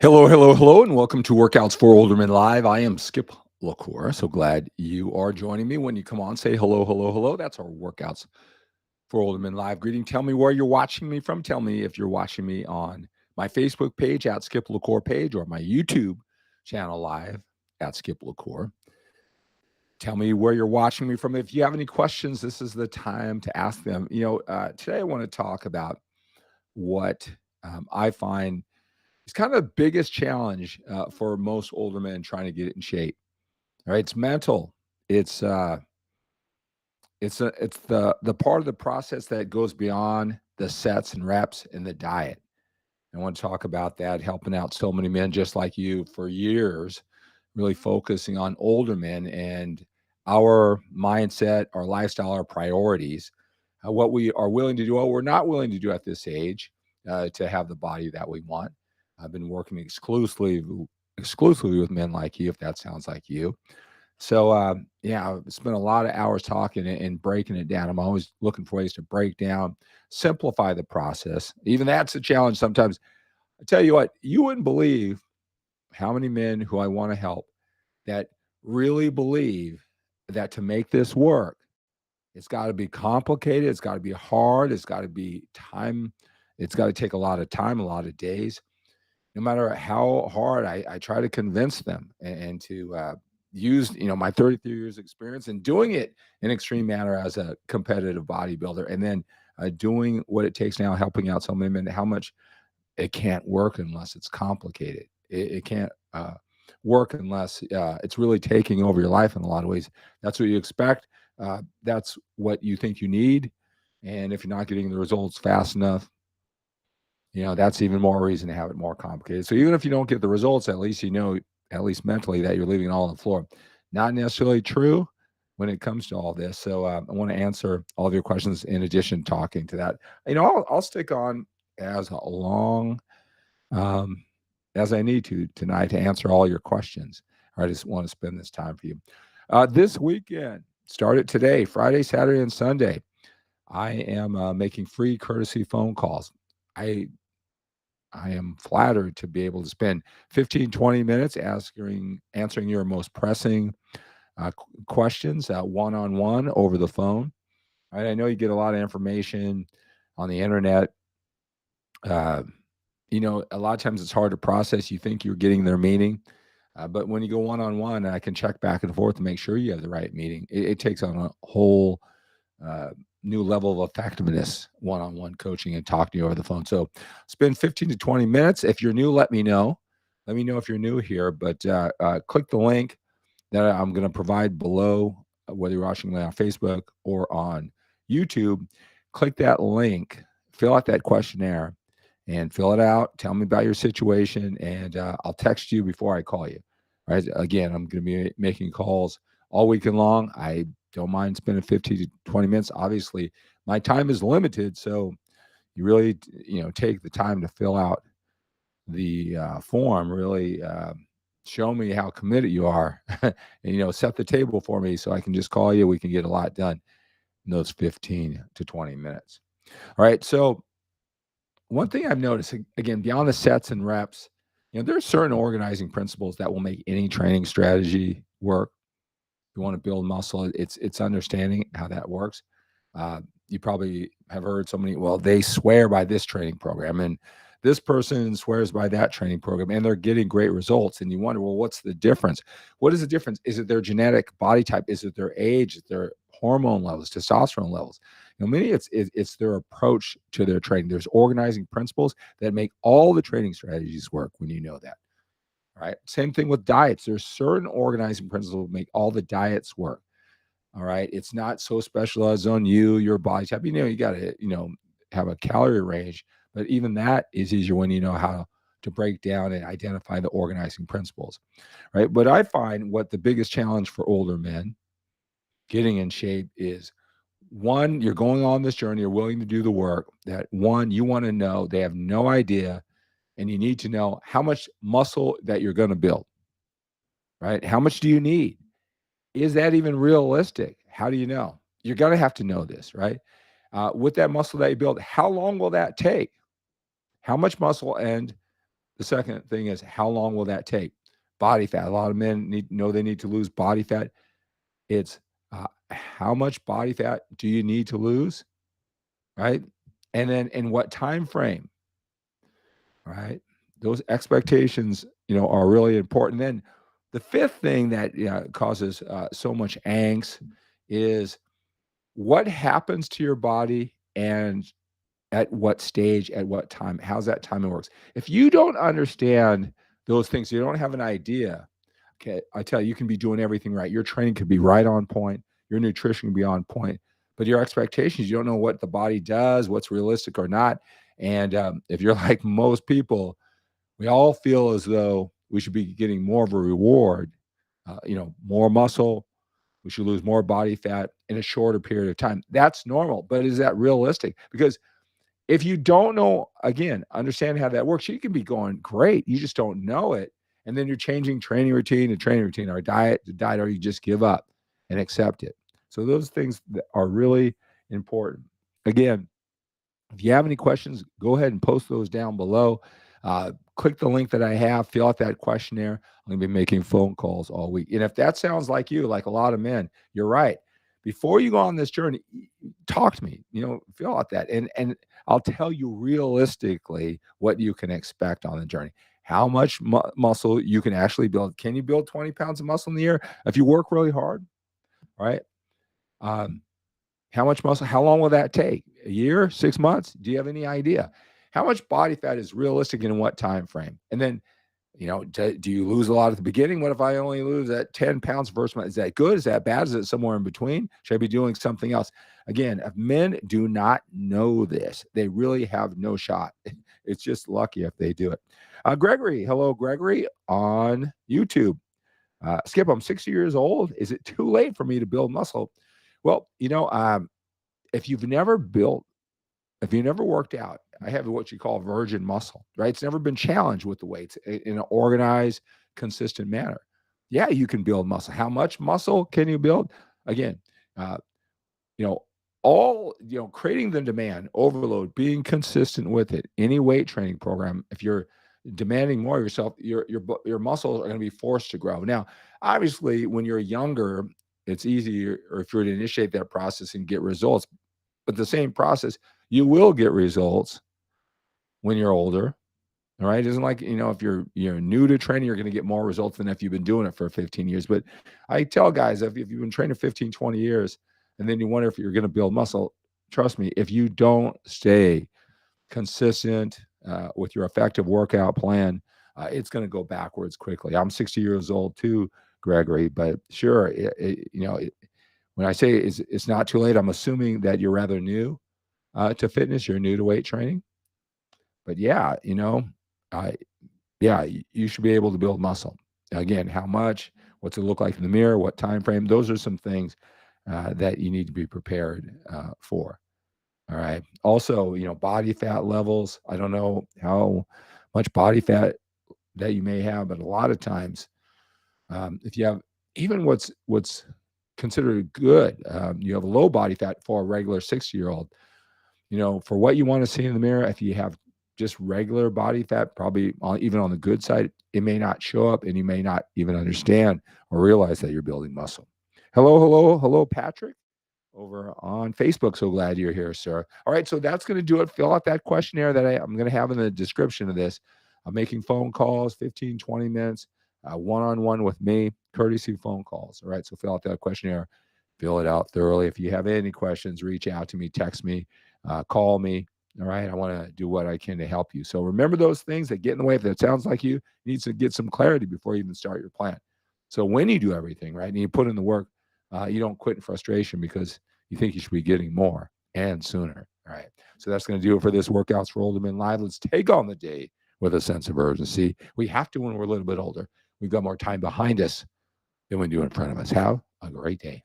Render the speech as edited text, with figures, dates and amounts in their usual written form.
Hello, hello, hello, and welcome to Workouts for Older Men Live. I am 𝗧𝗵𝗶H𝗀𝘀. So glad you are joining me. When you come on, say hello, hello, hello. That's our Workouts for Older Men Live greeting. Tell me where you're watching me from. Tell me if you're watching me on my Facebook page at 𝗧𝗵𝗶𝗀𝘀 page or my YouTube channel live at 𝗧𝗵𝗶𝗀𝘀. Tell me where you're watching me from. If you have any questions, this is the time to ask them. Today I want to talk about what I find it's kind of the biggest challenge for most older men trying to get in shape. All right, it's mental. It's the part of the process that goes beyond the sets and reps and the diet. I want to talk about that, helping out so many men just like you for years, really focusing on older men and our mindset, our lifestyle, our priorities, what we are willing to do, what we're not willing to do at this age to have the body that we want. I've been working exclusively with men like you, if that sounds like you. So, I've spent a lot of hours talking and breaking it down. I'm always looking for ways to break down, simplify the process. Even that's a challenge sometimes. I tell you what, you wouldn't believe how many men who I want to help that really believe that to make this work, it's got to be complicated. It's got to be hard. It's got to be time. It's got to take a lot of time, a lot of days. No matter how hard I try to convince them and to use, my 33 years experience and doing it in extreme manner as a competitive bodybuilder, and then doing what it takes now, helping out so many men, how much it can't work unless it's complicated. It can't work unless it's really taking over your life in a lot of ways. That's what you expect. That's what you think you need. And if you're not getting the results fast enough, that's even more reason to have it more complicated. So even if you don't get the results, at least at least mentally, that you're leaving it all on the floor. Not necessarily true when it comes to all this. So I want to answer all of your questions in addition to talking to that. I'll stick on as long as I need to tonight to answer all your questions. I just want to spend this time for you. This weekend, started today, Friday, Saturday, and Sunday, I am making free courtesy phone calls. I am flattered to be able to spend 15, 20 minutes answering your most pressing questions one-on-one over the phone. All right, I know you get a lot of information on the internet. A lot of times it's hard to process. You think you're getting their meaning, but when you go one-on-one, I can check back and forth to make sure you have the right meaning. It takes on a whole new level of effectiveness, one-on-one coaching and talking to you over the phone. So spend 15 to 20 minutes. If you're new, let me know. Let me know if you're new here, but click the link that I'm going to provide below, whether you're watching me on Facebook or on YouTube. Click that link, fill out that questionnaire, and fill it out. Tell me about your situation, and I'll text you before I call you. All right. Again, I'm going to be making calls all weekend long. I don't mind spending 15 to 20 minutes. Obviously, my time is limited, so you really, take the time to fill out the form. Really show me how committed you are, and set the table for me so I can just call you. We can get a lot done in those 15 to 20 minutes. All right. So one thing I've noticed, again, beyond the sets and reps, there are certain organizing principles that will make any training strategy work. You want to build muscle, it's understanding how that works. You probably have heard so many, well, they swear by this training program, and this person swears by that training program, and they're getting great results. And you wonder, well, what's the difference? What is the difference? Is it their genetic body type? Is it their age? Is it their hormone levels, testosterone levels? Many it's their approach to their training. There's organizing principles that make all the training strategies work when you know that. All right. Same thing with diets. There's certain organizing principles that make all the diets work. All right. It's not so specialized on your body type. You got to, have a calorie range, but even that is easier when you know how to break down and identify the organizing principles. Right. But I find what the biggest challenge for older men getting in shape is, one, you're going on this journey, you're willing to do the work. That one, you want to know, they have no idea. And you need to know how much muscle that you're going to build, right? How much do you need? Is that even realistic? How do you know? You're going to have to know this, right? With that muscle that you build, how long will that take? How much muscle? And The second thing is, how long will that take? Body fat. A lot of men know they need to lose body fat. It's how much body fat do you need to lose, right? And then in what time frame, right? Those expectations, are really important. Then the fifth thing that causes so much angst is what happens to your body and at what stage, at what time, how's that timing works. If you don't understand those things, you don't have an idea. Okay, I tell you, you can be doing everything right. Your training could be right on point. Your nutrition can be on point, but your expectations, you don't know what the body does, what's realistic or not. And if you're like most people, we all feel as though we should be getting more of a reward, more muscle. We should lose more body fat in a shorter period of time. That's normal, but is that realistic? Because if you don't know, again, understand how that works, you can be going great. You just don't know it. And then you're changing training routine or diet to diet, or you just give up and accept it. So those things are really important. Again, if you have any questions, go ahead and post those down below. Click the link that I have, fill out that questionnaire. I'm going to be making phone calls all week. And if that sounds like you, like a lot of men, you're right. Before you go on this journey, talk to me, fill out that. And I'll tell you realistically what you can expect on the journey. How much muscle you can actually build. Can you build 20 pounds of muscle in the year if you work really hard? Right? How much muscle? How long will that take? A year? 6 months? Do you have any idea? How much body fat is realistic and in what time frame? And then, do you lose a lot at the beginning? What if I only lose that 10 pounds first month? Is that good? Is that bad? Is it somewhere in between? Should I be doing something else? Again, if men do not know this, they really have no shot. It's just lucky if they do it. Gregory, hello, Gregory, on YouTube. Skip, I'm 60 years old. Is it too late for me to build muscle? Well, if you've never worked out, I have what you call virgin muscle, right? It's never been challenged with the weights in an organized, consistent manner. Yeah, you can build muscle. How much muscle can you build? Again, creating the demand, overload, being consistent with it. Any weight training program, if you're demanding more of yourself, your muscles are going to be forced to grow. Now, obviously, when you're younger, it's easier, or if you're to initiate that process and get results. But the same process, you will get results when you're older. All right. It isn't like, if you're new to training, you're going to get more results than if you've been doing it for 15 years. But I tell guys, if you've been training 15, 20 years, and then you wonder if you're going to build muscle, trust me, if you don't stay consistent with your effective workout plan, it's going to go backwards quickly. I'm 60 years old too, Gregory, but sure, when I say it's not too late, I'm assuming that you're rather new to fitness. You're new to weight training. But yeah, you should be able to build muscle. Again, how much? What's it look like in the mirror? What time frame? Those are some things that you need to be prepared for. All right. Also, body fat levels. I don't know how much body fat that you may have, but a lot of times, if you have even what's considered good, you have a low body fat for a regular 60-year-old. For what you want to see in the mirror, if you have just regular body fat, probably even on the good side, it may not show up, and you may not even understand or realize that you're building muscle. Hello, Patrick, over on Facebook. So glad you're here, sir. All right, so that's going to do it. Fill out that questionnaire that I'm going to have in the description of this. I'm making phone calls, 15, 20 minutes, one-on-one with me, courtesy phone calls. All right, so fill out that questionnaire. Fill it out thoroughly. If you have any questions, reach out to me, text me, call me. All right, I want to do what I can to help you. So remember those things that get in the way. If that sounds like you need to get some clarity before you even start your plan. So when you do everything right and you put in the work, you don't quit in frustration because you think you should be getting more and sooner. All right, so that's going to do it for this Workouts for Older Men Live. Let's take on the day with a sense of urgency. We have to when we're a little bit older. We've got more time behind us than we do in front of us. Have a great day.